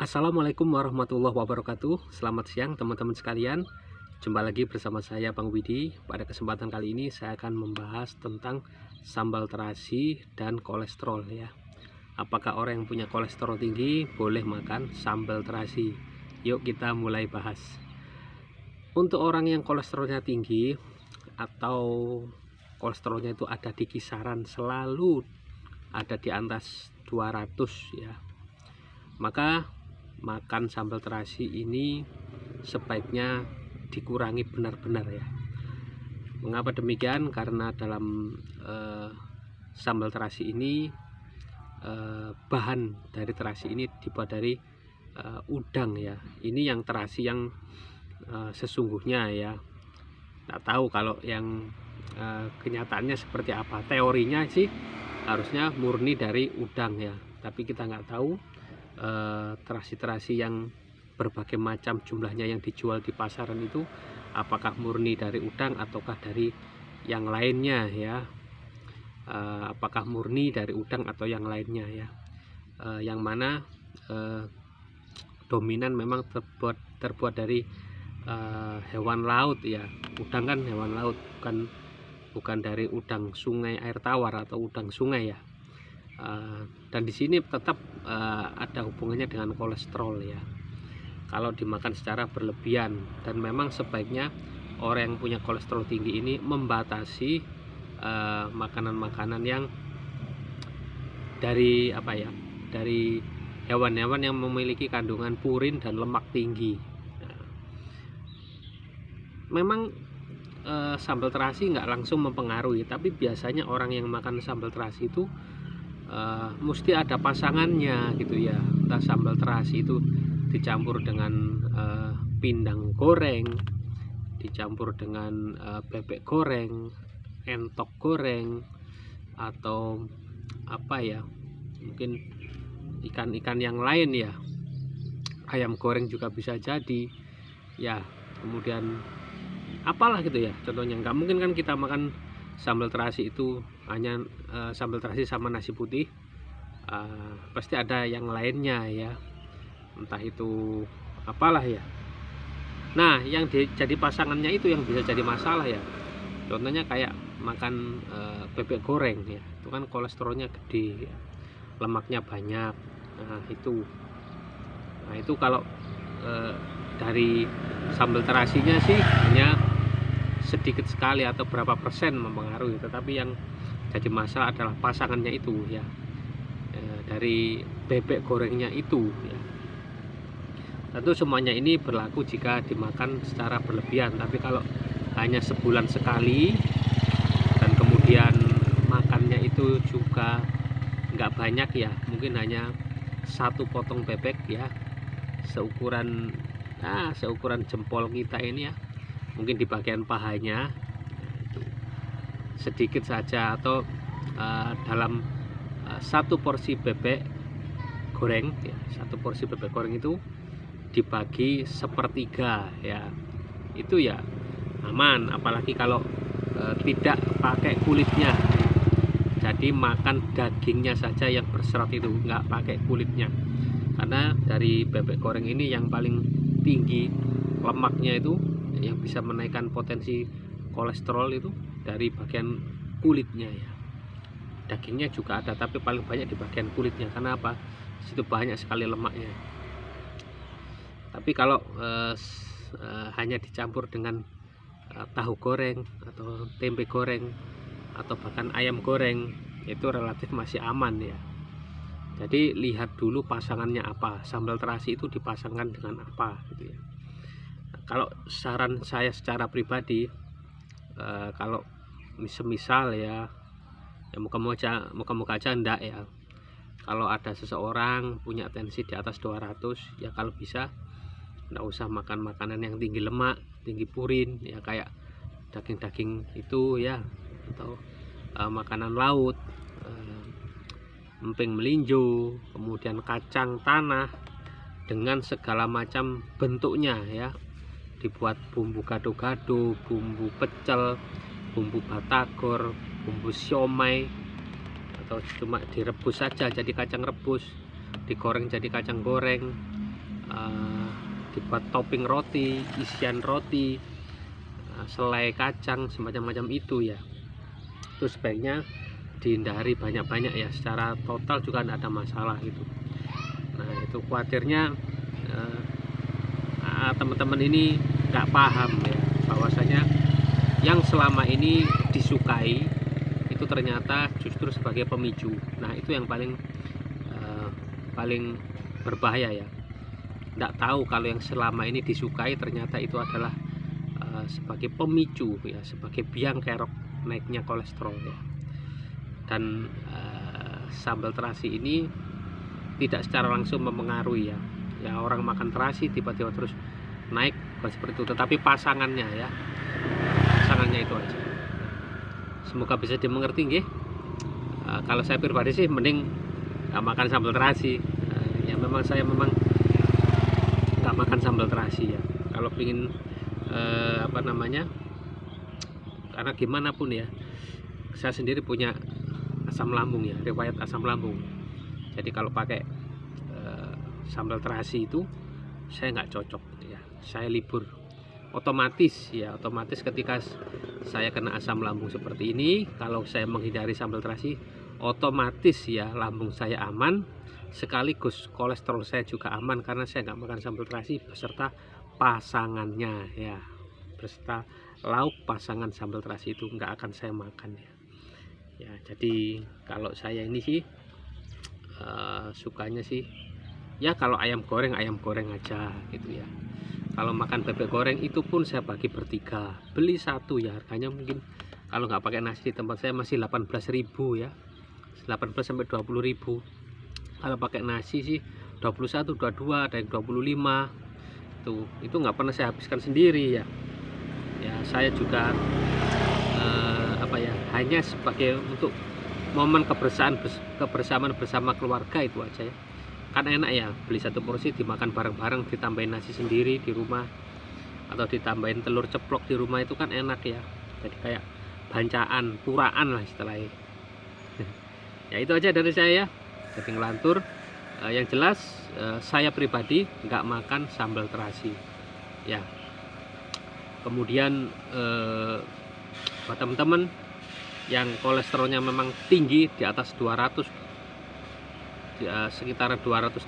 Assalamualaikum warahmatullahi wabarakatuh. Selamat siang teman-teman sekalian. Jumpa lagi bersama saya Bang Widi. Pada kesempatan kali ini saya akan membahas tentang sambal terasi dan kolesterol ya. Apakah orang yang punya kolesterol tinggi boleh makan sambal terasi? Yuk kita mulai bahas. Untuk orang yang kolesterolnya tinggi atau kolesterolnya itu ada di kisaran selalu ada di atas 200 ya, maka makan sambal terasi ini sebaiknya dikurangi benar-benar ya. Mengapa demikian? Karena dalam sambal terasi ini bahan dari terasi ini dibuat dari udang ya. Ini yang terasi yang sesungguhnya ya. Nggak tahu kalau yang kenyataannya seperti apa. Teorinya sih harusnya murni dari udang ya, tapi kita nggak tahu terasi-terasi yang berbagai macam jumlahnya yang dijual di pasaran itu apakah murni dari udang ataukah dari yang lainnya ya. Apakah murni dari udang atau yang lainnya ya. Yang mana dominan memang terbuat dari hewan laut ya. Udang kan hewan laut, bukan dari udang sungai air tawar atau udang sungai ya. Dan di sini tetap ada hubungannya dengan kolesterol ya. Kalau dimakan secara berlebihan, dan memang sebaiknya orang yang punya kolesterol tinggi ini membatasi makanan-makanan yang dari dari hewan-hewan yang memiliki kandungan purin dan lemak tinggi. Memang sambal terasi nggak langsung mempengaruhi, tapi biasanya orang yang makan sambal terasi itu mesti ada pasangannya gitu ya. Entah sambal terasi itu dicampur dengan pindang goreng, dicampur dengan bebek goreng, entok goreng, atau apa ya, mungkin ikan-ikan yang lain ya, ayam goreng juga bisa jadi ya. Kemudian apalah gitu ya, contohnya nggak mungkin kan kita makan sambal terasi itu hanya sambal terasi sama nasi putih, pasti ada yang lainnya ya, entah itu apalah ya. Nah, yang jadi pasangannya itu yang bisa jadi masalah ya. Contohnya kayak makan bebek goreng ya, itu kan kolesterolnya gede ya, lemaknya banyak. Nah itu kalau dari sambal terasinya sih hanya sedikit sekali atau berapa persen mempengaruhi, tetapi yang jadi masalah adalah pasangannya itu ya, dari bebek gorengnya itu ya. Tentu semuanya ini berlaku jika dimakan secara berlebihan, tapi kalau hanya sebulan sekali dan kemudian makannya itu juga nggak banyak ya, mungkin hanya satu potong bebek ya, seukuran jempol kita ini ya, mungkin di bagian pahanya sedikit saja, atau dalam satu porsi bebek goreng ya, satu porsi bebek goreng itu dibagi sepertiga ya, itu ya aman. Apalagi kalau tidak pakai kulitnya, jadi makan dagingnya saja yang berserat itu, nggak pakai kulitnya. Karena dari bebek goreng ini yang paling tinggi lemaknya itu, yang bisa menaikkan potensi kolesterol itu dari bagian kulitnya ya. Dagingnya juga ada, tapi paling banyak di bagian kulitnya. Karena apa? Situ banyak sekali lemaknya. Tapi kalau hanya dicampur dengan tahu goreng atau tempe goreng atau bahkan ayam goreng, itu relatif masih aman ya. Jadi lihat dulu pasangannya apa, sambal terasi itu dipasangkan dengan apa gitu ya. Kalau saran saya secara pribadi, kalau misal ya moga-moga aja enggak ya, kalau ada seseorang punya tensi di atas 200 ya, kalau bisa enggak usah makan makanan yang tinggi lemak, tinggi purin ya, kayak daging-daging itu ya, atau makanan laut, emping melinjo, kemudian kacang tanah dengan segala macam bentuknya ya, dibuat bumbu gado-gado, bumbu pecel, bumbu batagor, bumbu siomay, atau cuma direbus saja jadi kacang rebus, digoreng jadi kacang goreng, dibuat topping roti, isian roti, selai kacang, semacam-macam itu ya. Itu sebaiknya dihindari banyak-banyak ya, secara total juga tidak ada masalah gitu. Nah itu khawatirnya teman-teman ini nggak paham ya, bahwasanya yang selama ini disukai itu ternyata justru sebagai pemicu. Nah itu yang paling berbahaya ya. Nggak tahu kalau yang selama ini disukai ternyata itu adalah sebagai pemicu ya, sebagai biang kerok naiknya kolesterol ya. Dan sambal terasi ini tidak secara langsung mempengaruhi ya. Ya orang makan terasi tiba-tiba terus naik bukan seperti itu, tetapi pasangannya ya, pasangannya itu aja. Semoga bisa dimengerti nggih. Kalau saya pribadi sih mending nggak makan sambal terasi. Ya memang saya nggak makan sambal terasi ya. Kalau pingin karena gimana pun ya, saya sendiri punya asam lambung ya, riwayat asam lambung. Jadi kalau pakai sambal terasi itu saya nggak cocok ya, saya libur otomatis ketika saya kena asam lambung seperti ini. Kalau saya menghindari sambal terasi, otomatis ya lambung saya aman, sekaligus kolesterol saya juga aman, karena saya nggak makan sambal terasi beserta pasangannya ya, beserta lauk pasangan sambal terasi itu nggak akan saya makan ya. Ya jadi kalau saya ini sih sukanya sih ya, kalau ayam goreng aja gitu ya. Kalau makan bebek goreng itu pun saya bagi bertiga, beli satu ya, harganya mungkin kalau nggak pakai nasi di tempat saya masih 18.000 ya, 18 sampai 20.000. Kalau pakai nasi sih 21, 22, ada yang 25 tuh. Itu nggak pernah saya habiskan sendiri ya. Ya saya juga hanya sebagai untuk momen kebersamaan bersama keluarga itu aja ya. Kan enak ya beli satu porsi dimakan bareng-bareng, ditambahin nasi sendiri di rumah atau ditambahin telur ceplok di rumah, itu kan enak ya. Jadi kayak bancaan, puraan lah istilahnya. Ya itu aja dari saya, jadi ngelantur. Yang jelas saya pribadi nggak makan sambal terasi ya. Kemudian buat teman-teman yang kolesterolnya memang tinggi di atas 200, sekitar 230,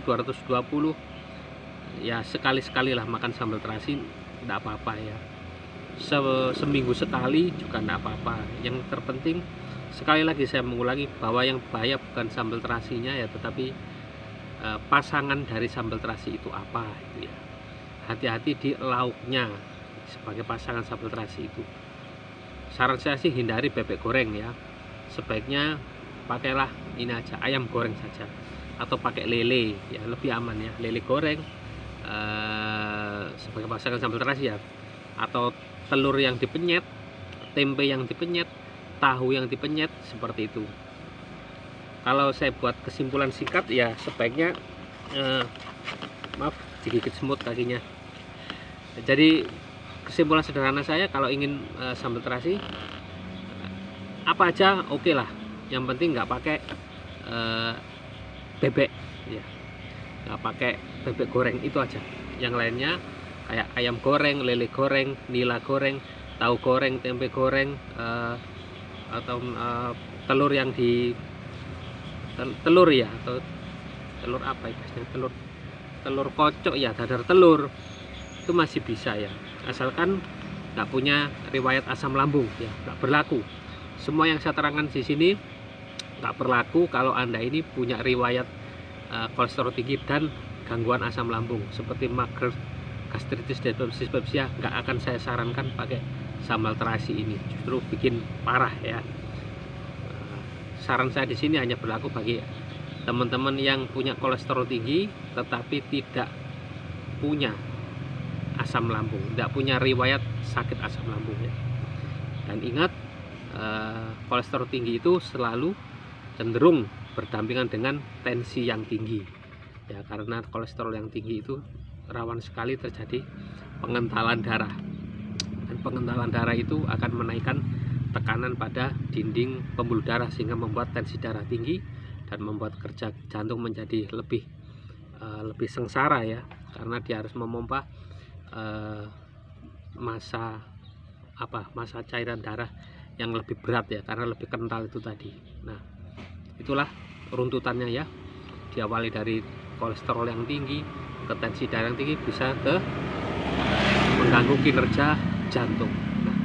220 ya, sekali-sekali lah makan sambal terasi, tidak apa-apa ya. Seminggu sekali juga tidak apa-apa. Yang terpenting, sekali lagi saya mengulangi, bahwa yang bahaya bukan sambal terasinya ya, tetapi pasangan dari sambal terasi itu apa gitu ya. Hati-hati di lauknya sebagai pasangan sambal terasi itu. Saran saya sih hindari bebek goreng ya, sebaiknya pakailah ini aja, ayam goreng saja, atau pakai lele ya, lebih aman ya, lele goreng sebagai pasangan sambal terasi ya, atau telur yang dipenyet, tempe yang dipenyet, tahu yang dipenyet, seperti itu. Kalau saya buat kesimpulan singkat ya, sebaiknya maaf digigit semut kakinya. Jadi kesimpulan sederhana saya, kalau ingin sambal terasi apa aja oke lah, yang penting nggak pakai bebek ya, nggak pakai bebek goreng, itu aja. Yang lainnya kayak ayam goreng, lele goreng, nila goreng, tahu goreng, tempe goreng, atau telur yang di telur ya, atau telur apa ya, telur kocok ya, dadar telur, itu masih bisa ya, asalkan nggak punya riwayat asam lambung ya, nggak berlaku. Semua yang saya terangkan di sini nggak berlaku kalau Anda ini punya riwayat kolesterol tinggi dan gangguan asam lambung seperti mager, gastritis, dan dispepsia. Nggak akan saya sarankan pakai sambal terasi ini, justru bikin parah ya. Saran saya di sini hanya berlaku bagi teman-teman yang punya kolesterol tinggi tetapi tidak punya asam lambung, tidak punya riwayat sakit asam lambung ya. Dan ingat, kolesterol tinggi itu selalu cenderung berdampingan dengan tensi yang tinggi ya, karena kolesterol yang tinggi itu rawan sekali terjadi pengentalan darah, dan pengentalan darah itu akan menaikkan tekanan pada dinding pembuluh darah, sehingga membuat tensi darah tinggi dan membuat kerja jantung menjadi lebih lebih sengsara ya, karena dia harus memompa massa cairan darah yang lebih berat ya, karena lebih kental itu tadi. Nah, itulah runtutannya ya, diawali dari kolesterol yang tinggi, ke tensi darah yang tinggi, bisa ke mengganggu kinerja jantung. Nah,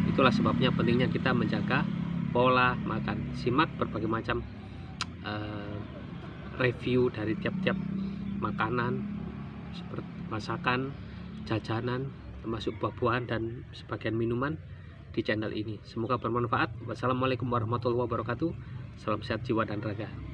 itulah sebabnya pentingnya kita menjaga pola makan. Simak berbagai macam review dari tiap-tiap makanan, seperti masakan, jajanan, termasuk buah-buahan dan sebagian minuman di channel ini. Semoga bermanfaat. Wassalamualaikum warahmatullahi wabarakatuh. Salam sehat jiwa dan raga.